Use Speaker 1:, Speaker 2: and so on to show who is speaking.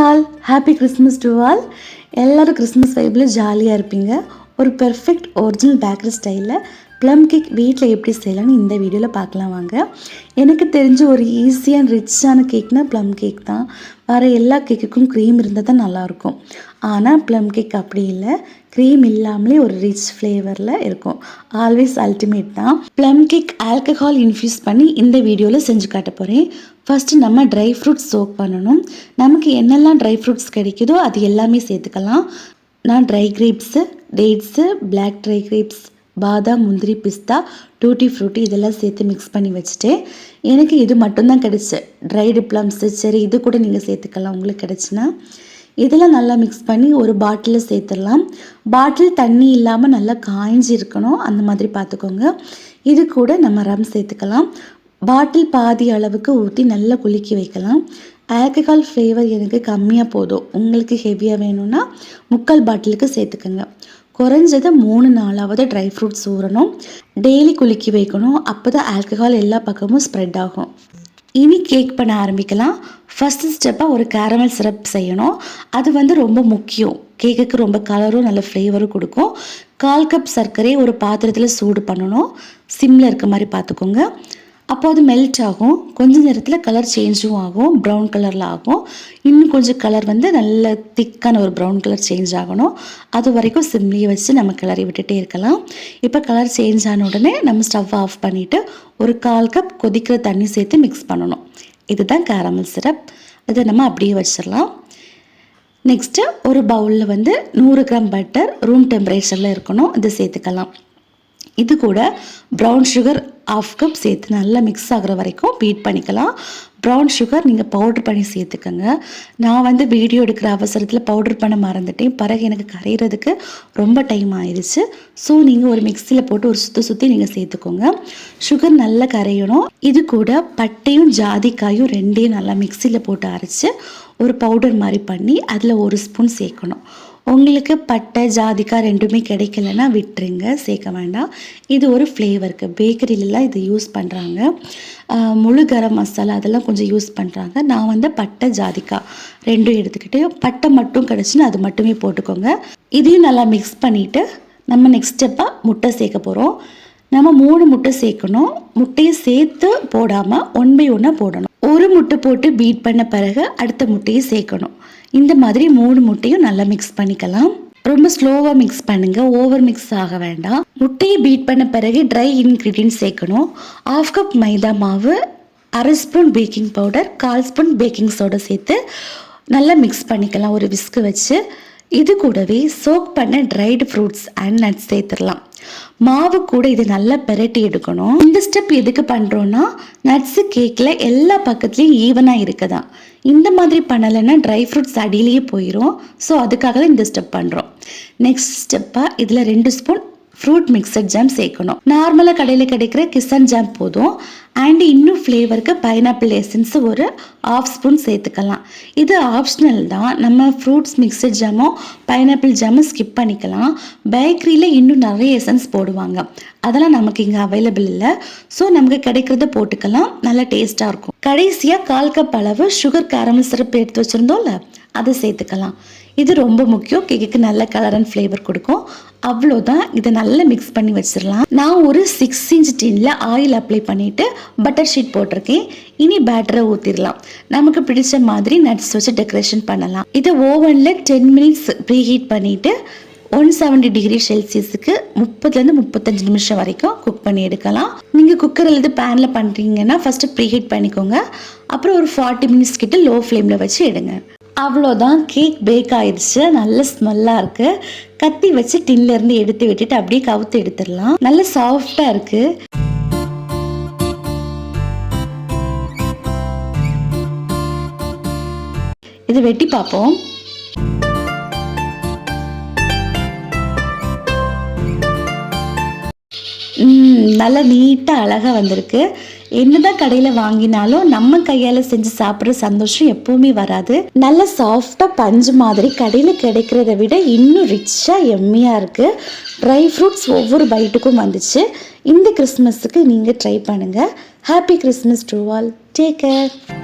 Speaker 1: All happy Christmas to all. எல்லோரும் Christmas வைப்பில் ஜாலியாக இருப்பீங்க. ஒரு பெர்ஃபெக்ட் ஒரிஜினல் பேக்கரி ஸ்டைலில் ப்ளம் கேக் வீட்டில் எப்படி செய்யலாம்னு இந்த வீடியோவில் பார்க்கலாம் வாங்க. எனக்கு தெரிஞ்ச ஒரு ஈஸியாக ரிச்சான கேக்னால் ப்ளம் கேக் தான். வர எல்லா கேக்குக்கும் க்ரீம் இருந்தால் தான் நல்லாயிருக்கும். ஆனால் ப்ளம் கேக் அப்படி இல்லை, க்ரீம் இல்லாமலே ஒரு ரிச் ஃப்ளேவரில் இருக்கும். ஆல்வேஸ் அல்டிமேட் தான். ப்ளம் கேக் ஆல்கஹால் இன்ஃப்யூஸ் பண்ணி இந்த வீடியோவில் செஞ்சு காட்ட போகிறேன். ஃபஸ்ட்டு நம்ம ட்ரை ஃப்ரூட்ஸ் சோக் பண்ணணும். நமக்கு என்னெல்லாம் ட்ரை ஃப்ரூட்ஸ் கிடைக்குதோ அது எல்லாமே சேர்த்துக்கலாம். நான் dry grapes, dates, black dry grapes, பாதாம், முந்திரி, பிஸ்தா, டூட்டி ஃப்ரூட்டி இதெல்லாம் சேர்த்து மிக்ஸ் பண்ணி வச்சுட்டேன். எனக்கு இது மட்டும்தான் கிடச்சி. ட்ரைடு ப்ளம்ஸு, சரி இது கூட நீங்கள் சேர்த்துக்கலாம் உங்களுக்கு கிடச்சின்னா. இதெல்லாம் நல்லா மிக்ஸ் பண்ணி ஒரு பாட்டிலில் சேர்த்துடலாம். பாட்டில் தண்ணி இல்லாமல் நல்லா காய்ஞ்சி இருக்கணும், அந்த மாதிரி பார்த்துக்கோங்க. இது கூட நம்ம ரம் சேர்த்துக்கலாம். பாட்டில் பாதி அளவுக்கு ஊற்றி நல்லா குலுக்கி வைக்கலாம். ஆல்கஹால் ஃப்ளேவர் எனக்கு கம்மியாக போதும், உங்களுக்கு ஹெவியாக வேணும்னா 3/4 பாட்டிலுக்கு சேர்த்துக்கோங்க. குறைஞ்சது 3 நாளாவது ட்ரை ஃப்ரூட்ஸ் ஊறணும். டெய்லி குலுக்கி வைக்கணும், அப்போ தான் ஆல்கஹால் எல்லா பக்கமும் ஸ்ப்ரெட் ஆகும். இனி கேக் பண்ண ஆரம்பிக்கலாம். ஃபஸ்ட்டு ஸ்டெப்பாக ஒரு கேரமல் சிரப் செய்யணும். அது ரொம்ப முக்கியம். கேக்குக்கு ரொம்ப கலரும் நல்ல ஃப்ளேவரும் கொடுக்கும். 1/4 கப் சர்க்கரையை ஒரு பாத்திரத்தில் சூடு பண்ணணும். சிம்மில் இருக்க மாதிரி பார்த்துக்கோங்க. அப்போ அது மெல்ட் ஆகும். கொஞ்சம் நேரத்தில் கலர் சேஞ்சும் ஆகும், ப்ரௌன் கலரில் ஆகும். இன்னும் கொஞ்சம் கலர் நல்ல திக்கான ஒரு ப்ரௌன் கலர் சேஞ்ச் ஆகணும். அது வரைக்கும் சிம்லேயே வச்சு நம்ம கிளறி விட்டுட்டே இருக்கலாம். இப்போ கலர் சேஞ்ச் ஆன உடனே நம்ம ஸ்டவ் ஆஃப் பண்ணிவிட்டு ஒரு 1/4 கப் கொதிக்கிற தண்ணி சேர்த்து மிக்ஸ் பண்ணணும். இதுதான் கேரமல் சிரப். இதை நம்ம அப்படியே வச்சிடலாம். நெக்ஸ்ட்டு ஒரு பவுலில் 100 கிராம் பட்டர் ரூம் டெம்பரேச்சரில் இருக்கணும், இதை சேர்த்துக்கலாம். இது கூட ப்ரௌன் சுகர் 1/2 கப் சேர்த்து நல்லா மிக்ஸ் ஆகிற வரைக்கும் பீட் பண்ணிக்கலாம். ப்ரௌன் சுகர் நீங்கள் பவுட்ரு பண்ணி சேர்த்துக்கோங்க. நான் வீடியோ எடுக்கிற அவசரத்தில் பவுட்ரு பண்ண மறந்துட்டேன். பிறகு எனக்கு கரைகிறதுக்கு ரொம்ப டைம் ஆயிடுச்சு. ஸோ நீங்கள் ஒரு மிக்சியில் போட்டு ஒரு சுற்றி நீங்கள் சேர்த்துக்கோங்க. சுகர் நல்லா கரையணும். இது கூட பட்டையும் ஜாதிக்காயும் ரெண்டையும் நல்லா மிக்சியில் போட்டு அரைச்சி ஒரு பவுடர் மாதிரி பண்ணி அதில் 1 ஸ்பூன் சேர்க்கணும். உங்களுக்கு பட்டை ஜாதிக்காய் ரெண்டுமே கிடைக்கலன்னா விட்டுருங்க, சேர்க்க வேண்டாம். இது ஒரு ஃப்ளேவருக்கு. பேக்கரியிலலாம் இது யூஸ் பண்ணுறாங்க. முழு கரம் மசாலா அதெல்லாம் கொஞ்சம் யூஸ் பண்ணுறாங்க. நான் பட்டை ஜாதிக்காய் ரெண்டும் எடுத்துக்கிட்டு, பட்டை மட்டும் கிடச்சின்னா அது மட்டுமே போட்டுக்கோங்க. இதையும் நல்லா மிக்ஸ் பண்ணிவிட்டு நம்ம நெக்ஸ்ட் ஸ்டெப்பாக முட்டை சேர்க்க போகிறோம். நம்ம 3 முட்டை சேர்க்கணும். முட்டையை சேர்த்து போடாமல் 1 by 1 போடணும். ஒரு முட்டை போட்டு பீட் பண்ண பிறகு அடுத்த முட்டையை சேர்க்கணும். இந்த மாதிரி 3 முட்டையும் நல்லா மிக்ஸ் பண்ணிக்கலாம். ரொம்ப ஸ்லோவாக மிக்ஸ் பண்ணுங்கள், ஓவர் மிக்ஸ் ஆக வேண்டாம். முட்டையை பீட் பண்ண பிறகு ட்ரை இன்க்ரீடியன்ட் சேர்க்கணும். 1/2 கப் மைதா மாவு, 1/2 spoon baking powder, 1/4 spoon baking soda சேர்த்து நல்லா மிக்ஸ் பண்ணிக்கலாம் ஒரு விஸ்கு வச்சு. இது கூடவே சோக் பண்ண ட்ரைடு ஃப்ரூட்ஸ் அண்ட் நட்ஸ் சேர்த்துடலாம். மாவு கூட இது நல்லா பெரட்டி எடுக்கணும். இந்த ஸ்டெப் எதுக்கு பண்ணுறோன்னா, நட்ஸு கேக்கில் எல்லா பக்கத்துலேயும் ஈவனாக இருக்குதான். இந்த மாதிரி பண்ணலைன்னா ட்ரை ஃப்ரூட்ஸ் அடியிலேயே போயிடும். ஸோ அதுக்காக தான் இந்த ஸ்டெப் பண்ணுறோம். நெக்ஸ்ட் ஸ்டெப்பாக இதில் 2 ஸ்பூன் ஃப்ரூட் மிக்சட் ஜாம் சேர்க்கணும். நார்மலாக கடையில் கிடைக்கிற கிசன் ஜாம் போதும். அண்ட் இன்னும் ஃப்ளேவருக்கு பைனாப்பிள் எசன்ஸ் ஒரு 1/2 ஸ்பூன் சேர்த்துக்கலாம். இது ஆப்ஷனல் தான். நம்ம ஃப்ரூட்ஸ் மிக்சட் ஜாமும் பைனாப்பிள் ஜாமும் ஸ்கிப் பண்ணிக்கலாம். பேக்கரியில் இன்னும் நிறைய எசன்ஸ் போடுவாங்க, அதெல்லாம் நமக்கு இங்கே அவைலபிள் இல்லை. ஸோ நமக்கு கிடைக்கிறத போட்டுக்கலாம், நல்லா டேஸ்ட்டாக இருக்கும். கடைசியாக 1/4 கப் அளவு சுகர் கேரமல் சிரப் எடுத்து வச்சுருந்தோம்ல, அதை சேர்த்துக்கலாம். இது ரொம்ப முக்கியம், கேக்குக்கு நல்ல கலர் அண்ட் ஃப்ளேவர் கொடுக்கும். அவ்வளோதான். இதை நல்லா மிக்ஸ் பண்ணி வச்சிடலாம். நான் ஒரு 6 இன்ச் டின்னில் ஆயில் அப்ளை பண்ணிவிட்டு பட்டர் ஷீட் போட்டிருக்கேன். இனி பேட்டரை ஊற்றிடலாம். நமக்கு பிடிச்ச மாதிரி நட்ஸ் வச்சு டெக்கரேஷன் பண்ணலாம். இதை ஓவனில் 10 மினிட்ஸ் ப்ரீஹீட் பண்ணிவிட்டு 170 டிகிரி செல்சியஸுக்கு 30 to 35 நிமிஷம் வரைக்கும் குக் பண்ணி எடுக்கலாம். நீங்கள் குக்கர் அல்லது பேனில் பண்ணுறீங்கன்னா ஃபஸ்ட்டு ப்ரீஹீட் பண்ணிக்கோங்க. அப்புறம் ஒரு 40 மினிட்ஸ் கிட்ட லோ ஃப்ளேமில் வச்சு எடுங்க. அவ்வளோதான், கேக் பேக் ஆயிடுச்சு. நல்ல ஸ்மெல்லாக இருக்குது. கத்தி வச்சு டின்லேருந்து எடுத்து விட்டுட்டு அப்படியே கவுத்து எடுத்துடலாம். நல்ல சாஃப்டாக இருக்குது. இதை வெட்டி பார்ப்போம். நல்லா நீட்டாக அழகாக வந்திருக்கு. என்னதான் கடையில் வாங்கினாலும் நம்ம கையால் செஞ்சு சாப்பிட்ற சந்தோஷம் எப்பவுமே வராது. நல்ல சாஃப்டாக பஞ்சு மாதிரி கடையில் கிடைக்கிறத விட இன்னும் ரிச்சாக எம்மியாக இருக்குது. ட்ரை ஃப்ரூட்ஸ் ஒவ்வொரு பைட்டுக்கும் வந்துச்சு. இந்த கிறிஸ்மஸுக்கு நீங்கள் ட்ரை பண்ணுங்கள். Happy Christmas to all. Take care.